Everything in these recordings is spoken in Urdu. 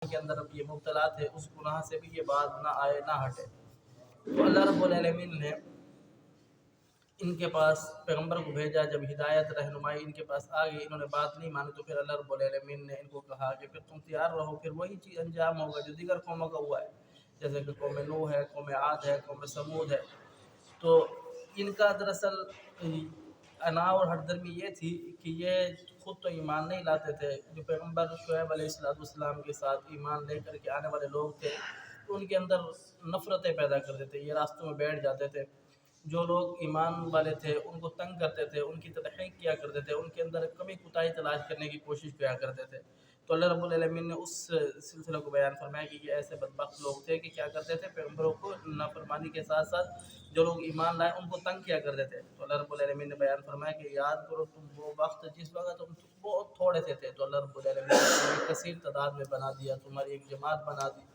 کے اندر یہ مبتلا تھے اس گناہ سے بھی یہ بات نہ آئے نہ ہٹے۔ تو اللہ رب العالمین نے ان کے پاس پیغمبر کو بھیجا، جب ہدایت رہنمائی ان کے پاس آ گئی، انہوں نے بات نہیں مانی، تو پھر اللہ رب العالمین نے ان کو کہا کہ پھر تم تیار رہو، پھر وہی چیز انجام ہوگا جو دیگر قوموں کا ہوا ہے، جیسے کہ قوم نوح ہے، قوم عاد ہے، قوم سمود ہے۔ تو ان کا دراصل انا اور ہٹ درمی یہ تھی کہ یہ خود تو ایمان نہیں لاتے تھے، جو پیغمبر شعیب علیہ السلام کے ساتھ ایمان لے کر کے آنے والے لوگ تھے تو ان کے اندر نفرتیں پیدا کرتے تھے، یہ راستوں میں بیٹھ جاتے تھے، جو لوگ ایمان والے تھے ان کو تنگ کرتے تھے، ان کی تضحیق کیا کرتے تھے، ان کے اندر کمی کوتاہی تلاش کرنے کی کوشش کیا کرتے تھے۔ تو اللہ رب العالمین نے اس سلسلے کو بیان فرمایا کہ یہ ایسے بدبخت لوگ تھے کہ کیا کرتے تھے، پیغمبروں کو نافرمانی کے ساتھ ساتھ جو لوگ ایمان لائے ان کو تنگ کیا کرتے تھے۔ تو اللہ رب العالمین نے بیان فرمایا کہ یاد کرو تم وہ وقت جس وقت تم بہت تھوڑے سے تھے، تو اللہ رب العالمین نے تمہیں کثیر تعداد میں بنا دیا، تمہاری ایک جماعت بنا دی۔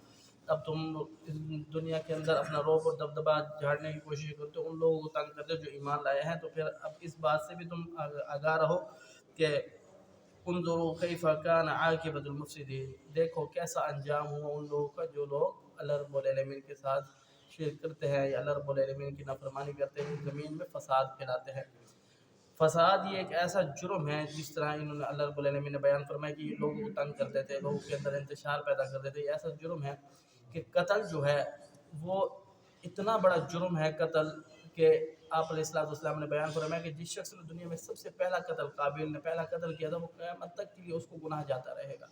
اب تم اس دنیا کے اندر اپنا روب اور دبدبہ جھاڑنے کی کوشش کرتے ہو، ان لوگوں کو تنگ کرتے ہو جو ایمان لائے ہیں، تو پھر اب اس بات سے بھی تم آگاہ رہو کہ انظروا کیف کان عاقبۃ المفسدین، دیکھو کیسا انجام ہوا ان لوگوں کا جو لوگ اللہ رب العالمین کے ساتھ شرک کرتے ہیں یا اللہ رب العالمین کی نافرمانی کرتے ہیں، زمین میں فساد پھیلاتے ہیں۔ فساد یہ ایک ایسا جرم ہے، جس طرح انہوں نے اللہ رب العالمین نے بیان فرمایا کہ یہ لوگوں کو تنگ کرتے تھے، لوگوں کے اندر انتشار پیدا کرتے تھے۔ یہ ایسا جرم ہے کہ قتل جو ہے وہ اتنا بڑا جرم ہے قتل کہ آپ علیہ السلام نے بیان فرمایا کہ جس شخص نے دنیا میں سب سے پہلا قتل، قابیل نے پہلا قتل کیا تھا، وہ قیامت تک کے لیے اس کو گناہ جاتا رہے گا۔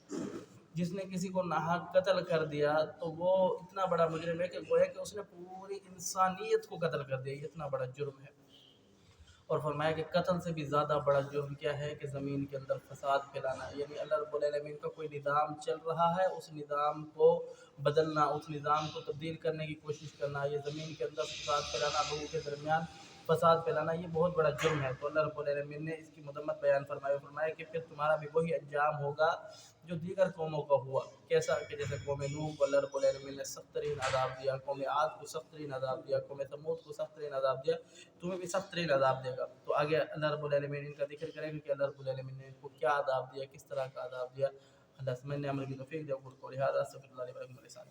جس نے کسی کو ناحق قتل کر دیا تو وہ اتنا بڑا مجرم ہے کہ گویا کہ اس نے پوری انسانیت کو قتل کر دیا، یہ اتنا بڑا جرم ہے۔ اور فرمایا کہ قتل سے بھی زیادہ بڑا جرم کیا ہے کہ زمین کے اندر فساد پھیلانا، یعنی اللہ رب العالمین کا کوئی نظام چل رہا ہے، اس نظام کو بدلنا، اس نظام کو تبدیل کرنے کی کوشش کرنا، یہ زمین کے اندر فساد پھیلانا، لوگوں کے درمیان فساد پھیلانا، یہ بہت بڑا جرم ہے۔ تو اللہ رب العالمین نے اس کی مذمت بیان فرمایا کہ پھر تمہارا بھی وہی انجام ہوگا جو دیگر قوموں کا ہوا، کیسا کہ جیسے قوم نوح کو اللہ رب العالمین نے سخت ترین عذاب دیا، قوم عاد کو سخت ترین عذاب دیا، قوم ثمود کو سخت ترین عذاب دیا، تمہیں بھی سخت ترین عذاب دے گا۔ تو آگے اللہ رب العالمین ان کا ذکر کرے گا کہ اللہ رب العالمین نے ان کو کیا عذاب دیا، کس طرح کا عذاب دیا۔ اللہ سمجھنے عمل کی توفیق دے، اقول قولی ھذا استغفر اللہ لی ولکم ولسائر